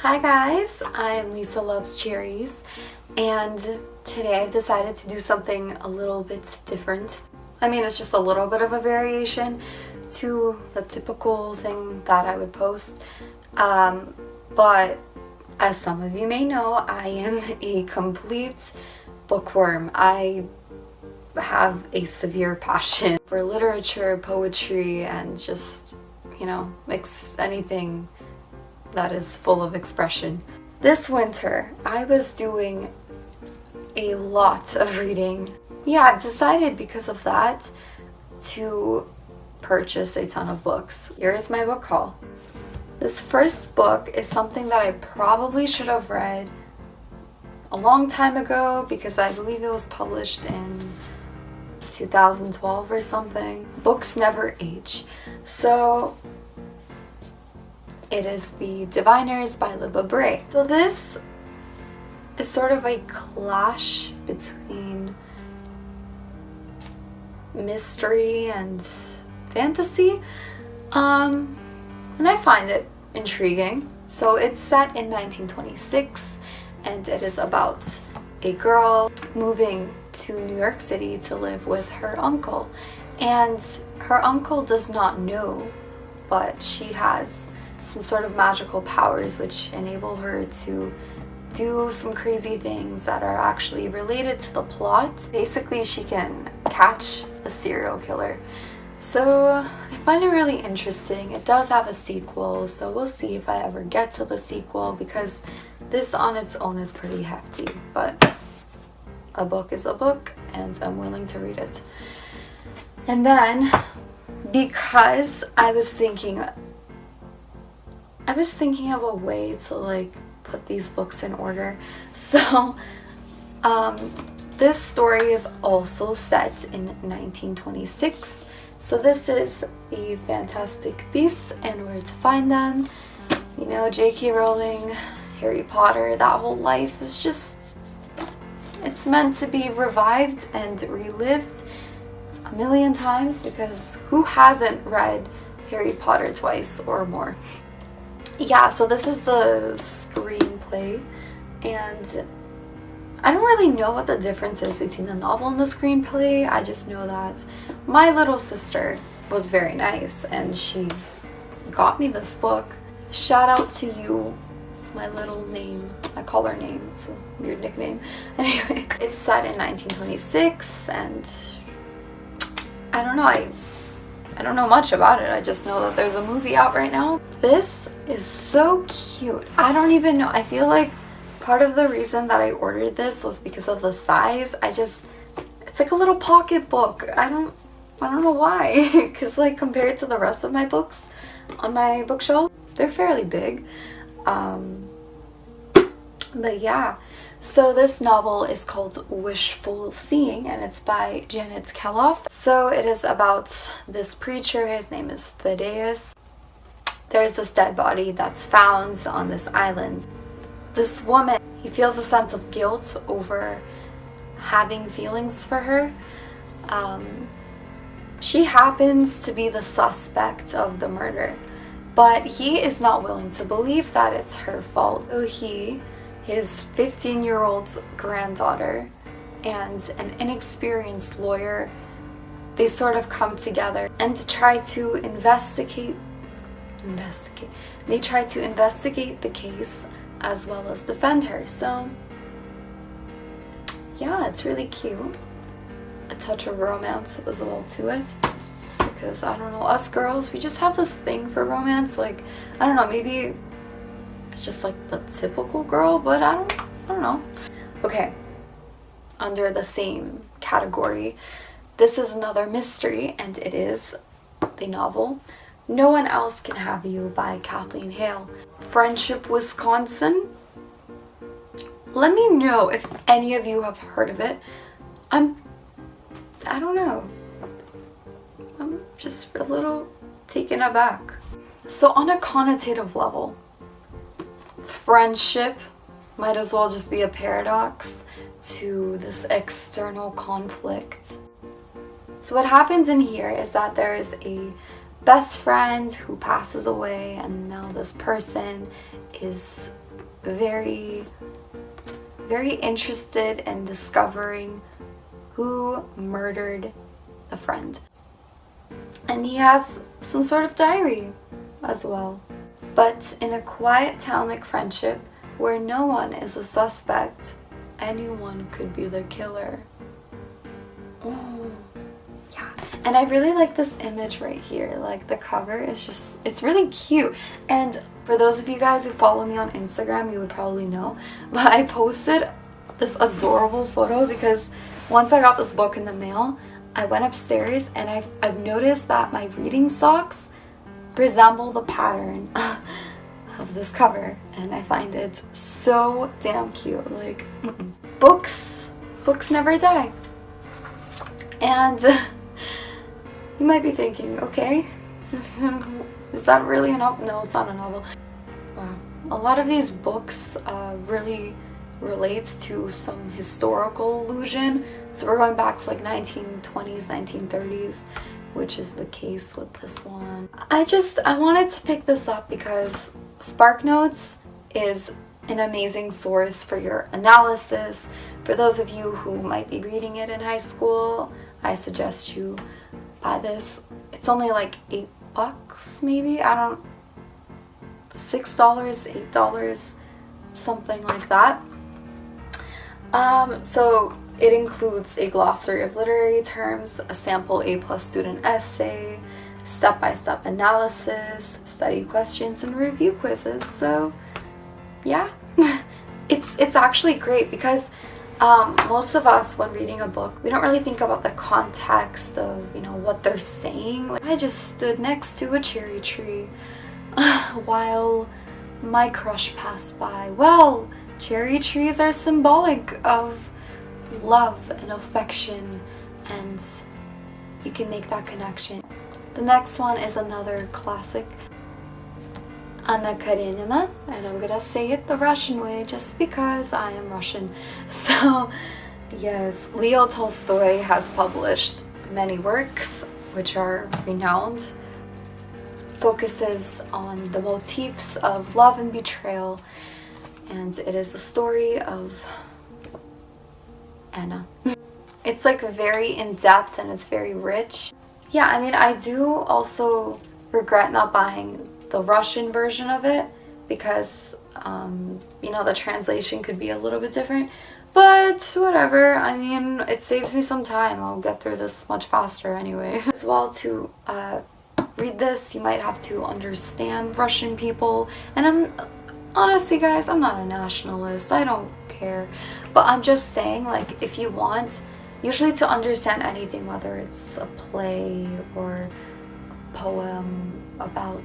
Hi guys, I'm Lisa Loves Cherries, and today I've decided to do something a little bit different. I mean, it's just a little bit of a variation to the typical thing that I would post, but as some of you may know, I am a complete bookworm. I have a severe passion for literature, poetry, and just, anything that is full of expression. This winter, I was doing a lot of reading. Yeah, I've decided because of that to purchase a ton of books. Here is my book haul. This first book is something that I probably should have read a long time ago because I believe it was published in 2012 or something. Books never age. So it is The Diviners by Libba Bray. So this is sort of a clash between mystery and fantasy, and I find it intriguing. So it's set in 1926, and it is about a girl moving to New York City to live with her uncle, and her uncle does not know, but she has some sort of magical powers which enable her to do some crazy things that are actually related to the plot. Basically, she can catch the serial killer. So I find it really interesting. It does have a sequel, so we'll see if I ever get to the sequel because this on its own is pretty hefty, but a book is a book and I'm willing to read it. And then, because I was thinking of a way to put these books in order. So this story is also set in 1926. So this is The Fantastic Beasts and Where to Find Them. You know, J.K. Rowling, Harry Potter, that whole life is just, it's meant to be revived and relived a million times because who hasn't read Harry Potter twice or more? Yeah, so this is the screenplay, and I don't really know what the difference is between the novel and the screenplay. I just know that my little sister was very nice and she got me this book. Shout out to you, my little name. I call her name, it's a weird nickname. Anyway, it's set in 1926 and I don't know, I don't know much about it. I just know that there's a movie out right now. This is so cute. I don't even know. I feel like part of the reason that I ordered this was because of the size. It's like a little pocket book. I don't know why. Because compared to the rest of my books on my bookshelf, they're fairly big. But yeah. So this novel is called Wishful Seeing and it's by Janet Keloff. So it is about this preacher, his name is Thaddeus. There's this dead body that's found on this island. This woman, he feels a sense of guilt over having feelings for her. She happens to be the suspect of the murder, but he is not willing to believe that it's her fault. So his 15-year-old granddaughter, and an inexperienced lawyer, they sort of come together and try to investigate. They try to investigate the case as well as defend her. So yeah, it's really cute. A touch of romance as well to it. Because I don't know, us girls, we just have this thing for romance. I don't know, maybe it's just the typical girl, but I don't know. Okay, under the same category, this is another mystery, and it is the novel No One Else Can Have You by Kathleen Hale. Friendship, Wisconsin. Let me know if any of you have heard of it. I don't know. I'm just a little taken aback. So on a connotative level, friendship might as well just be a paradox to this external conflict. So what happens in here is that there is a best friend who passes away, and now this person is very, very interested in discovering who murdered a friend. And he has some sort of diary as well. But in a quiet town like Friendship, where no one is a suspect, anyone could be the killer. Yeah. And I really like this image right here. Like, the cover is just, it's really cute. And for those of you guys who follow me on Instagram, you would probably know, but I posted this adorable photo because once I got this book in the mail, I went upstairs and I've noticed that my reading socks resemble the pattern of this cover, and I find it so damn cute. Like, books never die. And you might be thinking, okay, is that really a novel? No, it's not a novel. Wow. A lot of these books really relates to some historical illusion. So we're going back to like 1920s, 1930s, which is the case with this one. I wanted to pick this up because SparkNotes is an amazing source for your analysis. For those of you who might be reading it in high school, I suggest you buy this. It's only like $8 maybe, I don't, $6, $8, something like that. So it includes a glossary of literary terms, a sample A+ student essay, step-by-step analysis, study questions, and review quizzes. So yeah, it's actually great because most of us, when reading a book, we don't really think about the context of, you know, what they're saying. Like, I just stood next to a cherry tree while my crush passed by. Well, cherry trees are symbolic of love and affection, and you can make that connection. The next one is another classic, Anna Karenina, and I'm gonna say it the Russian way just because I am Russian. So yes, Leo Tolstoy has published many works which are renowned. Focuses on the motifs of love and betrayal, and it is the story of Anna. It's like very in-depth and it's very rich. Yeah, I mean, I do also regret not buying the Russian version of it because, you know, the translation could be a little bit different. But whatever, I mean, it saves me some time. I'll get through this much faster anyway. As well, to read this, you might have to understand Russian people. And honestly, guys, I'm not a nationalist. I don't care. But I'm just saying, like, if you want, usually to understand anything, whether it's a play or a poem about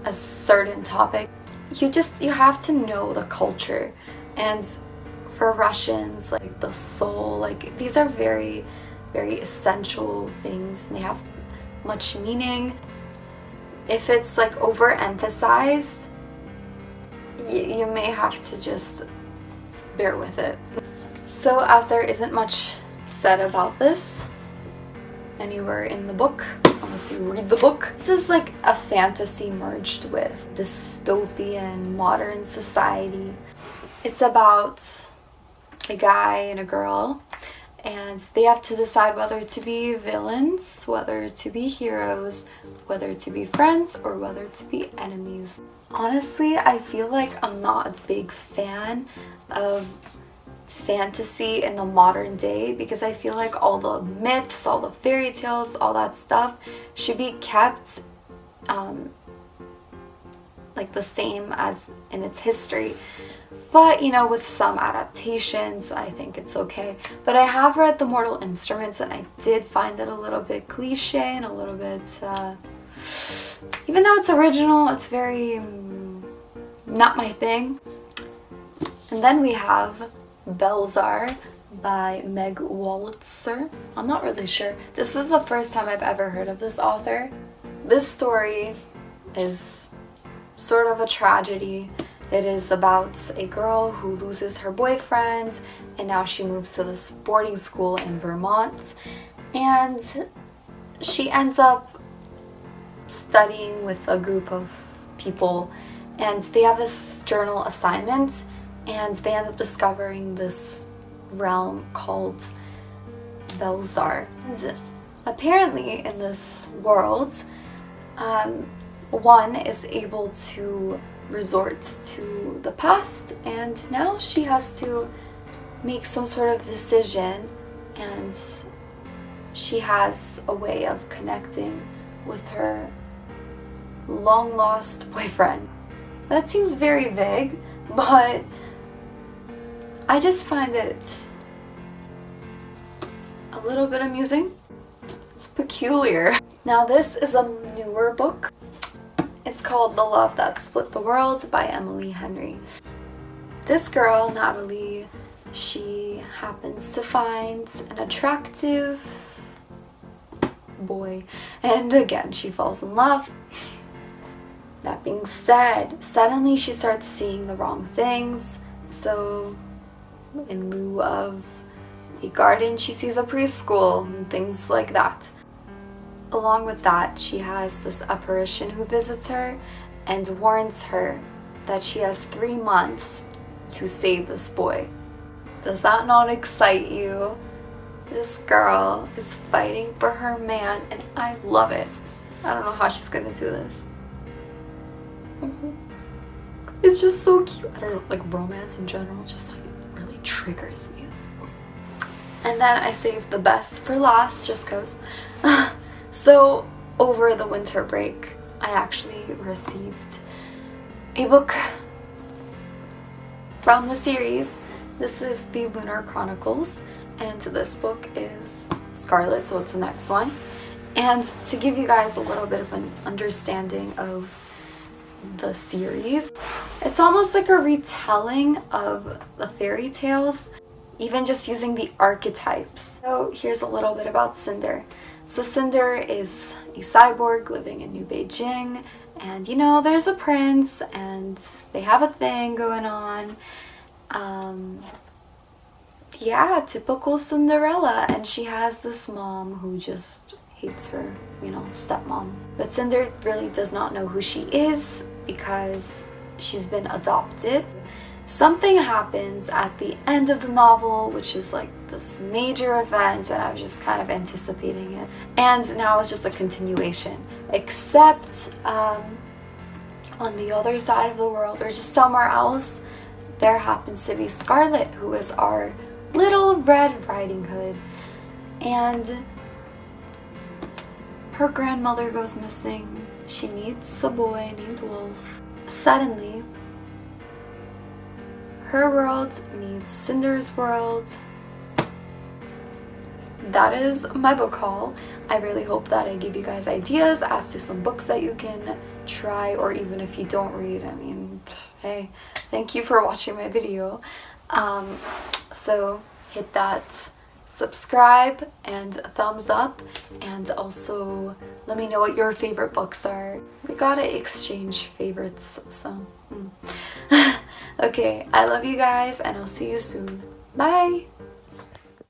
a certain topic, you have to know the culture. And for Russians, like the soul, like these are very, very essential things, and they have much meaning. If it's like overemphasized, you may have to just bear with it. So as there isn't much said about this anywhere in the book, unless you read the book, this is like a fantasy merged with dystopian modern society. It's about a guy and a girl, and they have to decide whether to be villains, whether to be heroes, whether to be friends, or whether to be enemies. Honestly, I feel like I'm not a big fan of fantasy in the modern day because I feel like all the myths, all the fairy tales, all that stuff should be kept like the same as in its history. But, you know, with some adaptations, I think it's okay. But I have read The Mortal Instruments, and I did find it a little bit cliche and a little bit, even though it's original, it's very not my thing. And then we have Belzar by Meg Wolitzer. I'm not really sure. This is the first time I've ever heard of this author. This story is sort of a tragedy. It is about a girl who loses her boyfriend, and now she moves to this boarding school in Vermont, and she ends up studying with a group of people, and they have this journal assignment, and they end up discovering this realm called Belzar. And apparently in this world, one is able to resort to the past, and now she has to make some sort of decision, and she has a way of connecting with her long lost boyfriend. That seems very vague, but I just find it a little bit amusing. It's peculiar. Now this is a newer book. It's called The Love That Split the World by Emily Henry. This girl, Natalie, she happens to find an attractive boy, and again she falls in love. That being said, suddenly she starts seeing the wrong things. So in lieu of a garden, she sees a preschool and things like that. Along with that, she has this apparition who visits her and warns her that she has 3 months to save this boy. Does that not excite you? This girl is fighting for her man, and I love it. I don't know how she's gonna do this. It's just so cute. I don't know, like romance in general just like really triggers me. And then I saved the best for last just cause. So over the winter break, I actually received a book from the series. This is the Lunar Chronicles, and this book is Scarlet, so it's the next one. And to give you guys a little bit of an understanding of the series, it's almost like a retelling of the fairy tales, even just using the archetypes. So here's a little bit about Cinder. So Cinder is a cyborg living in New Beijing, and you know, there's a prince and they have a thing going on. Yeah, typical Cinderella, and she has this mom who just hates her, you know, stepmom. But Cinder really does not know who she is because she's been adopted. Something happens at the end of the novel, which is like this major event, and I was just kind of anticipating it. And now it's just a continuation, except on the other side of the world, or just somewhere else, there happens to be Scarlet, who is our Little Red Riding Hood. And her grandmother goes missing. She meets a boy named Wolf. Suddenly, her world meets Cinder's world. That is my book haul. I really hope that I give you guys ideas as to some books that you can try, or even if you don't read, I mean, hey, thank you for watching my video. So hit that subscribe and thumbs up, and also let me know what your favorite books are. We gotta exchange favorites, so okay, I love you guys, and I'll see you soon. Bye.